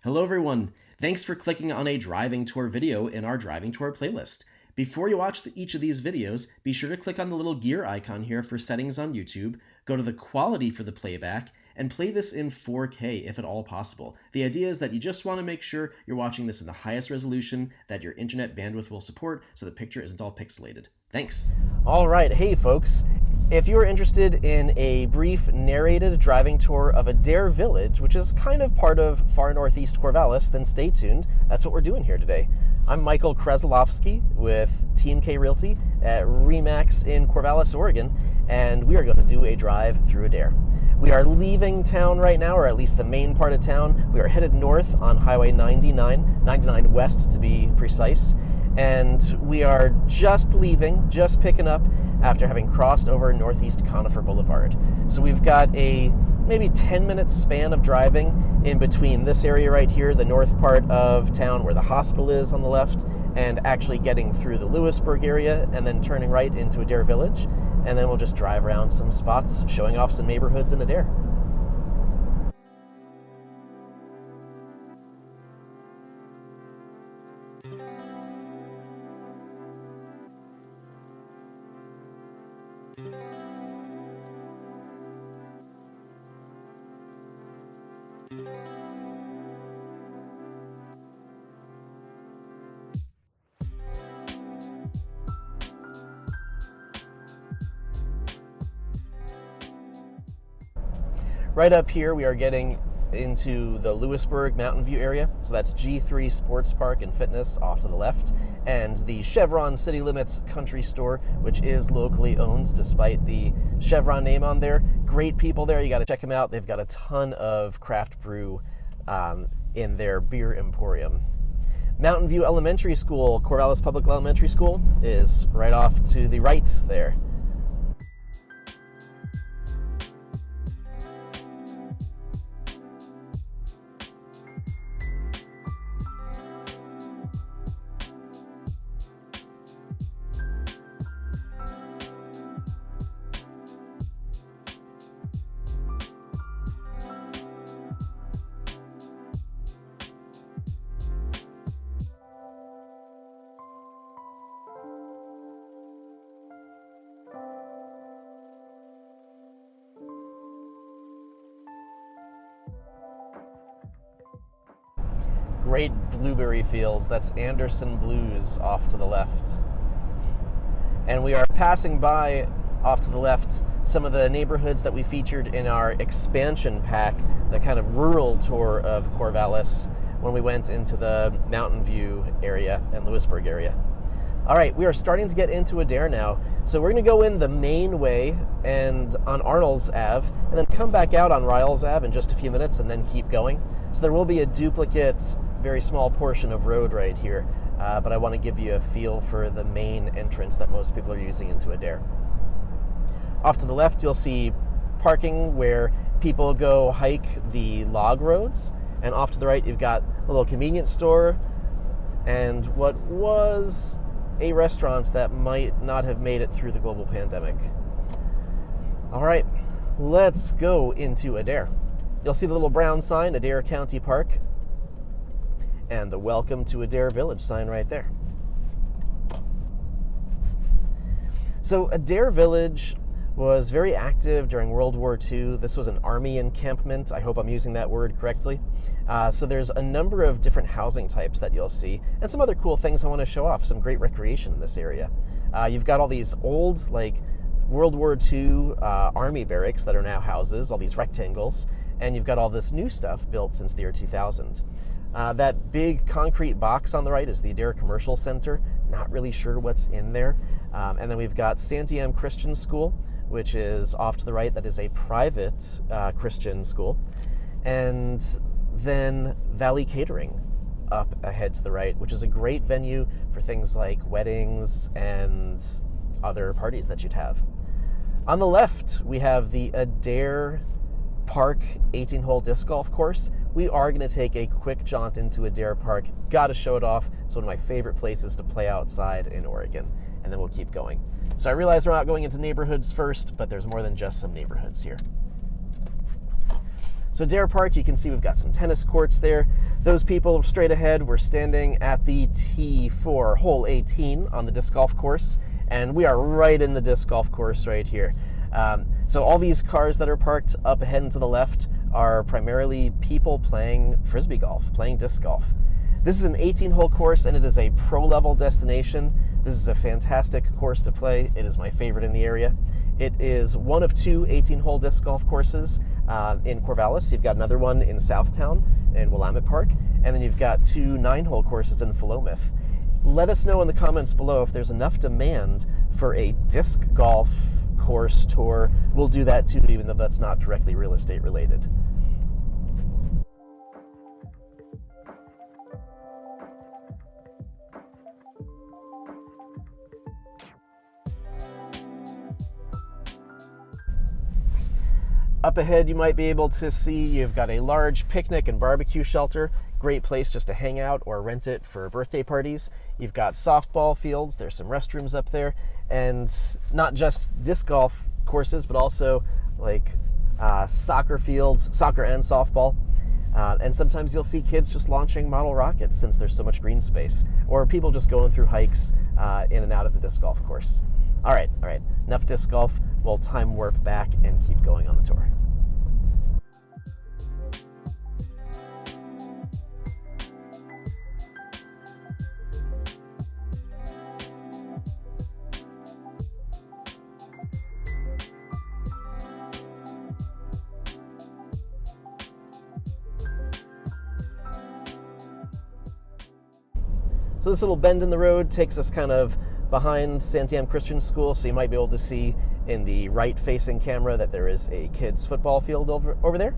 Hello everyone, thanks for clicking on a driving tour video in our driving tour playlist. Before you watch each of these videos, be sure to click on the little gear icon here for settings on YouTube, go to the quality for the playback, and play this in 4K if at all possible. The idea is that you just want to make sure you're watching this in the highest resolution that your internet bandwidth will support so the picture isn't all pixelated. Thanks. All right, hey folks. If you are interested in a brief narrated driving tour of Adair Village, which is kind of part of far northeast Corvallis, then stay tuned. That's what we're doing here today. I'm Michael Kreslowski with Team K Realty at RE/MAX in Corvallis, Oregon, and we are going to do a drive through Adair. We are leaving town right now, or at least the main part of town. We are headed north on Highway 99 West to be precise, and we are just leaving, just picking up after having crossed over Northeast Conifer Boulevard. So we've got a maybe 10-minute span of driving in between this area right here, the north part of town where the hospital is on the left, and actually getting through the Lewisburg area and then turning right into Adair Village. And then we'll just drive around some spots, showing off some neighborhoods in Adair. Right up here, we are getting into the Lewisburg Mountain View area. So that's G3 Sports Park and Fitness off to the left, and the Chevron City Limits Country Store, which is locally owned despite the Chevron name on there. Great people there. You got to check them out. They've got a ton of craft brew in their beer emporium. Mountain View Elementary School, Corvallis Public Elementary School, is right off to the right there. Great blueberry fields. That's Anderson Blues off to the left. And we are passing by, off to the left, some of the neighborhoods that we featured in our expansion pack, the kind of rural tour of Corvallis when we went into the Mountain View area and Lewisburg area. All right, we are starting to get into Adair now. So we're going to go in the main way and on Arnold's Ave, and then come back out on Riles Ave in just a few minutes and then keep going. So there will be a duplicate, very small portion of road right here, but I want to give you a feel for the main entrance that most people are using into Adair. Off to the left, you'll see parking where people go hike the log roads, and off to the right, you've got a little convenience store and what was a restaurant that might not have made it through the global pandemic. All right, let's go into Adair. You'll see the little brown sign, Adair County Park, and the Welcome to Adair Village sign right there. So Adair Village was very active during World War II. This was an army encampment. I hope I'm using that word correctly. So there's a number of different housing types that you'll see, and some other cool things I want to show off, some great recreation in this area. You've got all these old, like, World War II army barracks that are now houses, all these rectangles, and you've got all this new stuff built since the year 2000. That big concrete box on the right is the Adair Commercial Center. Not really sure what's in there. And then we've got Santiam Christian School, which is off to the right. That is a private Christian school. And then Valley Catering up ahead to the right, which is a great venue for things like weddings and other parties that you'd have. On the left, we have the Adair Park 18-hole disc golf course. We are going to take a quick jaunt into Adair Park. Got to show it off. It's one of my favorite places to play outside in Oregon. And then we'll keep going. So I realize we're not going into neighborhoods first, but there's more than just some neighborhoods here. So Adair Park, you can see we've got some tennis courts there. Those people straight ahead, we're standing at the tee for hole 18 on the disc golf course, and we are right in the disc golf course right here. So all these cars that are parked up ahead and to the left are primarily people playing frisbee golf, playing disc golf. This is an 18-hole course, and it is a pro-level destination. This is a fantastic course to play. It is my favorite in the area. It is one of two 18-hole disc golf courses in Corvallis. You've got another one in Southtown in Willamette Park, and then you've got two 9-hole courses in Philomath. Let us know in the comments below if there's enough demand for a disc golf course tour. We'll do that too, even though that's not directly real estate related. Up ahead, you might be able to see you've got a large picnic and barbecue shelter. Great place just to hang out or rent it for birthday parties. You've got softball fields. There's some restrooms up there. And not just disc golf courses, but also like soccer fields, soccer and softball. And sometimes you'll see kids just launching model rockets since there's so much green space. Or people just going through hikes in and out of the disc golf course. All right. Enough disc golf. We'll time warp back and keep going on the tour. So this little bend in the road takes us kind of behind Santiam Christian School, so you might be able to see in the right-facing camera that there is a kids' football field over there.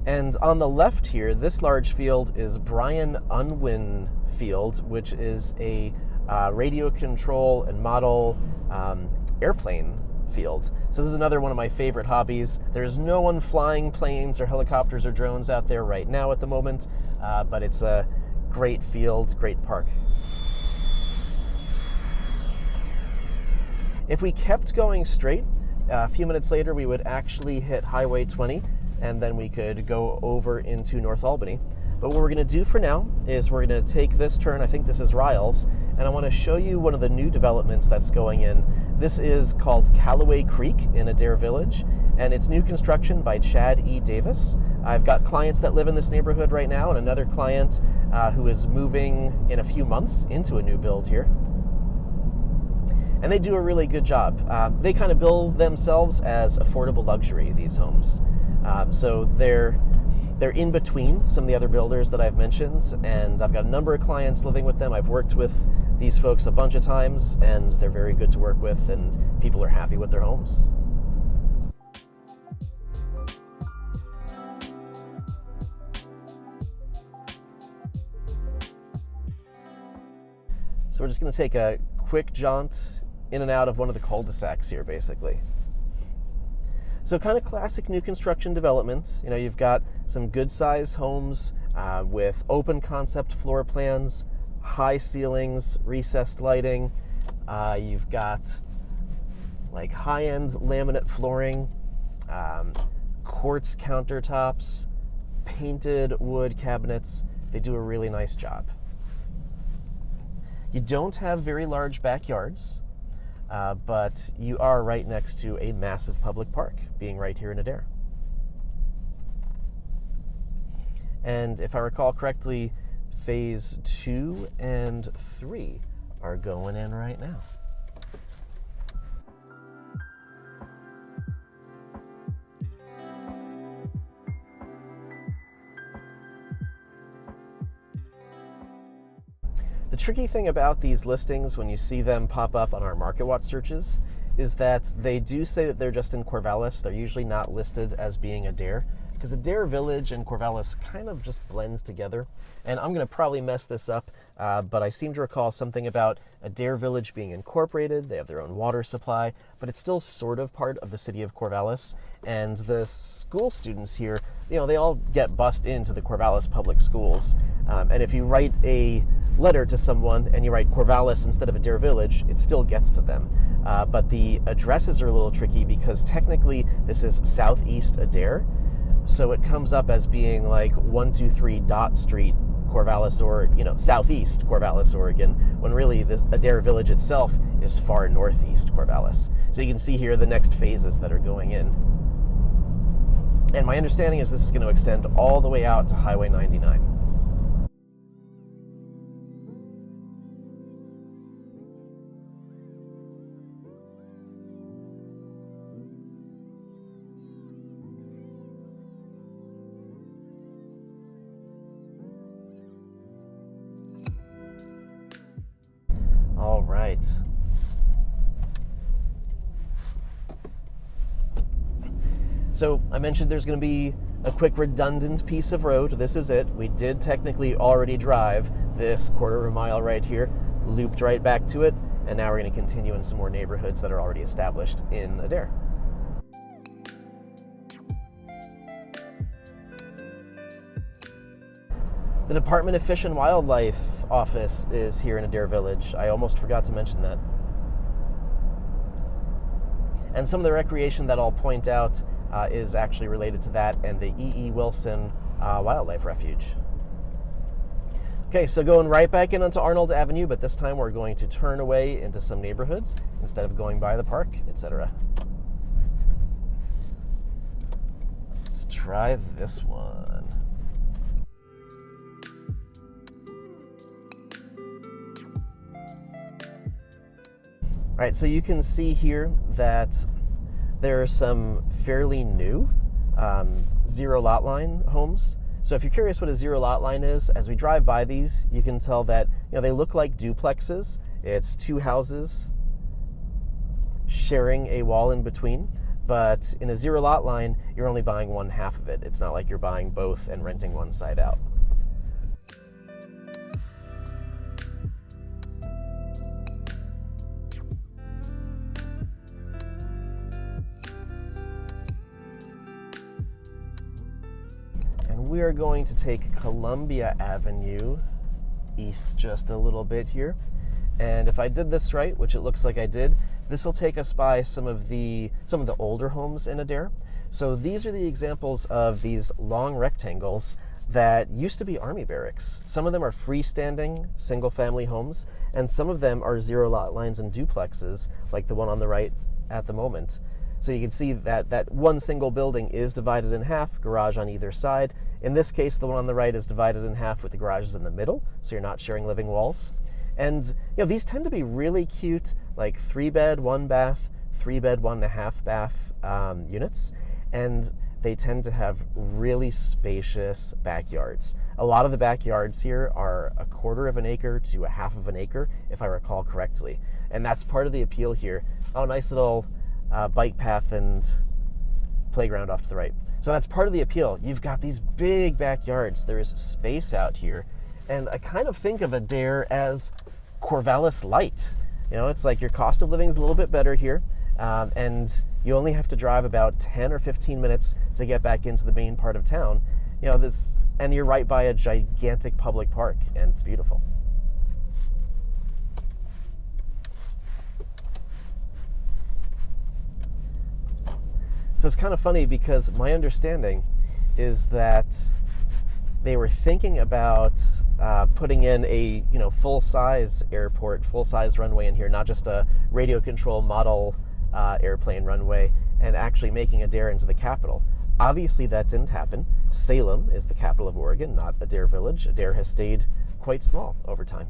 And on the left here, this large field is Brian Unwin Field, which is a radio control and model airplane field. So this is another one of my favorite hobbies. There's no one flying planes or helicopters or drones out there right now at the moment, but it's a great field, great park. If we kept going straight, a few minutes later we would actually hit Highway 20, and then we could go over into North Albany. But what we're going to do for now is we're going to take this turn. I think this is Riles, and I want to show you one of the new developments that's going in. This is called Callaway Creek in Adair Village, and it's new construction by Chad E. Davis. I've got clients that live in this neighborhood right now, and another client who is moving in a few months into a new build here. And they do a really good job. They kind of bill themselves as affordable luxury, these homes. So they're in between some of the other builders that I've mentioned, and I've got a number of clients living with them. I've worked with these folks a bunch of times, and they're very good to work with, and people are happy with their homes. So we're just going to take a quick jaunt in and out of one of the cul-de-sacs here, basically. So kind of classic new construction development. You know, you've got some good-sized homes with open concept floor plans, high ceilings, recessed lighting. You've got like high-end laminate flooring, quartz countertops, painted wood cabinets. They do a really nice job. You don't have very large backyards, but you are right next to a massive public park, being right here in Adair. And if I recall correctly, phase 2 and 3 are going in right now. The tricky thing about these listings when you see them pop up on our MarketWatch searches is that they do say that they're just in Corvallis. They're usually not listed as being Adair. because Adair Village and Corvallis kind of just blends together. And I'm going to probably mess this up, but I seem to recall something about Adair Village being incorporated. They have their own water supply, but it's still sort of part of the city of Corvallis. And the school students here, they all get bused into the Corvallis public schools. And if you write a letter to someone and you write Corvallis instead of Adair Village, it still gets to them. But the addresses are a little tricky because technically this is Southeast Adair. So it comes up as being like 123 Dot Street, Corvallis, or Southeast Corvallis, Oregon, when really the Adair Village itself is far northeast Corvallis. So you can see here the next phases that are going in. And my understanding is this is going to extend all the way out to Highway 99. All right. So I mentioned there's going to be a quick redundant piece of road. This is it. We did technically already drive this quarter of a mile right here, looped right back to it, and now we're going to continue in some more neighborhoods that are already established in Adair. The Department of Fish and Wildlife office is here in Adair Village. I almost forgot to mention that. And some of the recreation that I'll point out is actually related to that and the E.E. Wilson Wildlife Refuge. Okay, so going right back in onto Arnold Avenue, but this time we're going to turn away into some neighborhoods instead of going by the park, etc. Let's try this one. All right, so you can see here that there are some fairly new zero lot line homes. So if you're curious what a zero lot line is, as we drive by these, you can tell that they look like duplexes. It's two houses sharing a wall in between, but in a zero lot line, you're only buying one half of it. It's not like you're buying both and renting one side out. We are going to take Columbia Avenue east just a little bit here. And if I did this right, which it looks like I did, this will take us by some of the older homes in Adair. So these are the examples of these long rectangles that used to be Army barracks. Some of them are freestanding single-family homes, and some of them are zero lot lines and duplexes, like the one on the right at the moment. So you can see that one single building is divided in half, garage on either side. In this case, the one on the right is divided in half with the garages in the middle, so you're not sharing living walls. And these tend to be really cute, like 3-bed, 1-bath, 3-bed, 1.5 bath units, and they tend to have really spacious backyards. A lot of the backyards here are 1/4 of an acre to 1/2 of an acre, if I recall correctly. And that's part of the appeal here. Oh, nice little bike path and playground off to the right. So that's part of the appeal. You've got these big backyards. There is space out here. And I kind of think of Adair as Corvallis light. It's like your cost of living is a little bit better here. And you only have to drive about 10 or 15 minutes to get back into the main part of town. And you're right by a gigantic public park, and it's beautiful. So it's kind of funny because my understanding is that they were thinking about putting in a full-size airport, full-size runway in here, not just a radio control model airplane runway, and actually making Adair into the capital. Obviously that didn't happen. Salem is the capital of Oregon, not Adair Village. Adair has stayed quite small over time.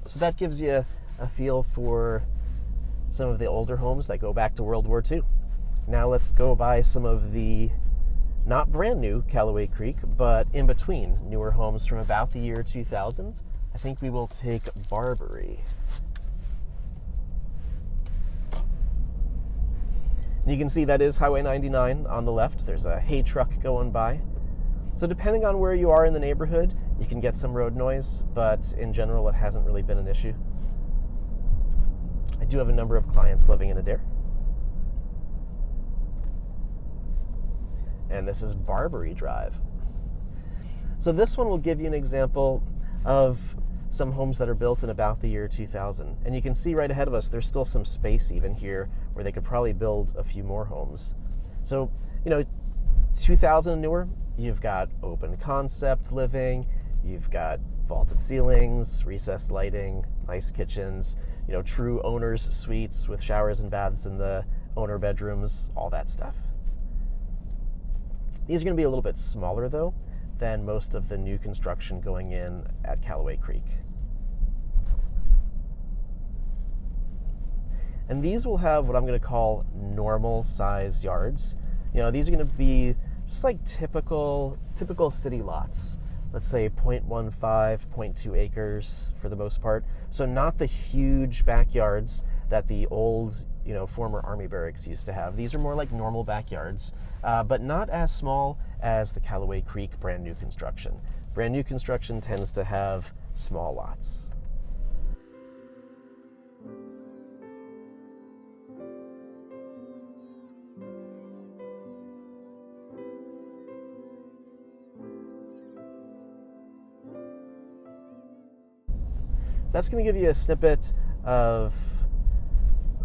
So that gives you a feel for some of the older homes that go back to World War II. Now let's go by some of the not brand new Callaway Creek, but in between newer homes from about the year 2000. I think we will take Barbary. You can see that is Highway 99 on the left. There's a hay truck going by. So depending on where you are in the neighborhood, you can get some road noise, but in general, it hasn't really been an issue. I do have a number of clients living in Adair. And this is Barbary Drive. So this one will give you an example of some homes that are built in about the year 2000. And you can see right ahead of us, there's still some space even here where they could probably build a few more homes. So, 2000 and newer, you've got open concept living, you've got vaulted ceilings, recessed lighting, nice kitchens, true owner's suites with showers and baths in the owner bedrooms, all that stuff. These are going to be a little bit smaller, though, than most of the new construction going in at Callaway Creek. And these will have what I'm going to call normal size yards. These are going to be just like typical city lots. Let's say 0.15, 0.2 acres for the most part. So not the huge backyards that the old, former Army barracks used to have. These are more like normal backyards, but not as small as the Callaway Creek brand new construction. Brand new construction tends to have small lots. So that's going to give you a snippet of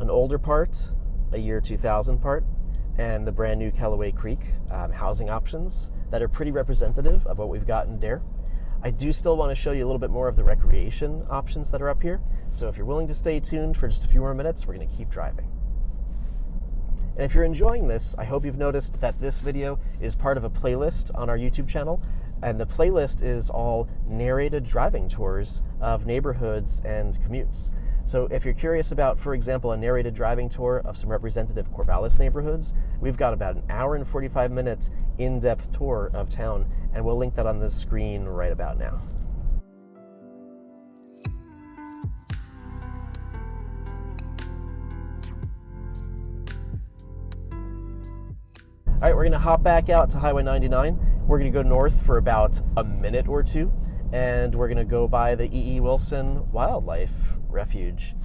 an older part, a year 2000 part, and the brand new Callaway Creek housing options that are pretty representative of what we've got in Adair. I do still want to show you a little bit more of the recreation options that are up here. So if you're willing to stay tuned for just a few more minutes, we're going to keep driving. And if you're enjoying this, I hope you've noticed that this video is part of a playlist on our YouTube channel. And the playlist is all narrated driving tours of neighborhoods and commutes. So if you're curious about, for example, a narrated driving tour of some representative Corvallis neighborhoods, we've got about an hour and 45 minute in-depth tour of town, and we'll link that on the screen right about now. All right, we're gonna hop back out to Highway 99. We're gonna go north for about a minute or two, and we're gonna go by the E.E. Wilson Wildlife Refuge.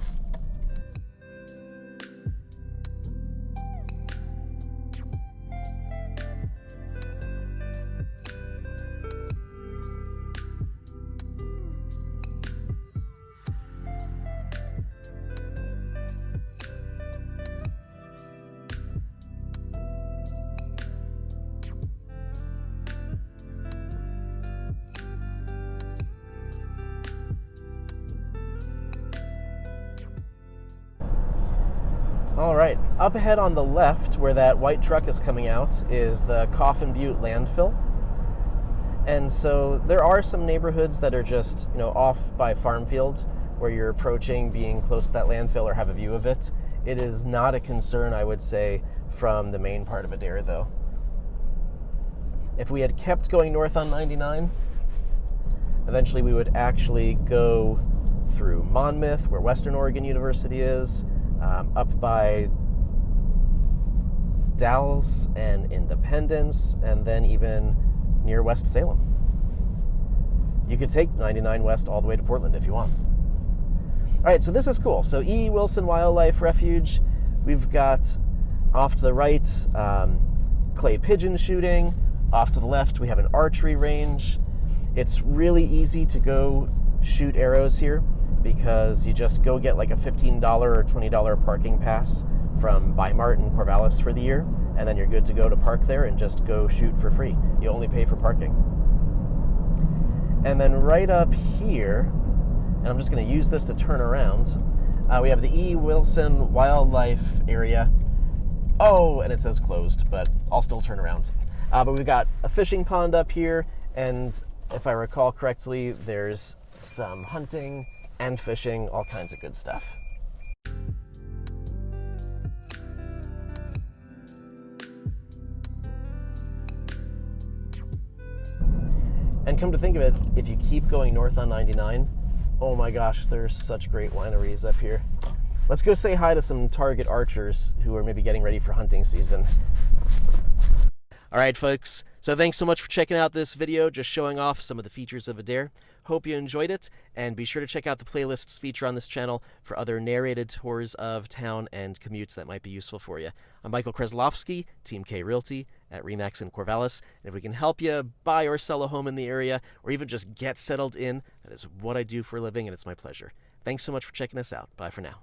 All right, up ahead on the left, where that white truck is coming out, is the Coffin Butte landfill. And so there are some neighborhoods that are just, off by Farmfield, where you're approaching being close to that landfill or have a view of it. It is not a concern, I would say, from the main part of Adair, though. If we had kept going north on 99, eventually we would actually go through Monmouth, where Western Oregon University is, up by Dalles and Independence, and then even near West Salem. You could take 99 West all the way to Portland if you want. All right, so this is cool. So E.E. Wilson Wildlife Refuge. We've got off to the right, clay pigeon shooting. Off to the left, we have an archery range. It's really easy to go shoot arrows here, because you just go get like a $15 or $20 parking pass from Bi-Mart in Corvallis for the year, and then you're good to go to park there and just go shoot for free. You only pay for parking. And then right up here, and I'm just going to use this to turn around, we have the E. Wilson Wildlife Area. Oh, and it says closed, but I'll still turn around. But we've got a fishing pond up here, and if I recall correctly, there's some hunting and fishing, all kinds of good stuff. And come to think of it, if you keep going north on 99, oh my gosh, there's such great wineries up here. Let's go say hi to some target archers who are maybe getting ready for hunting season. All right, folks. So thanks so much for checking out this video, just showing off some of the features of Adare. Hope you enjoyed it, and be sure to check out the playlists feature on this channel for other narrated tours of town and commutes that might be useful for you. I'm Michael Kreslowski, Team K Realty at RE/MAX in Corvallis, and if we can help you buy or sell a home in the area, or even just get settled in, that is what I do for a living, and it's my pleasure. Thanks so much for checking us out. Bye for now.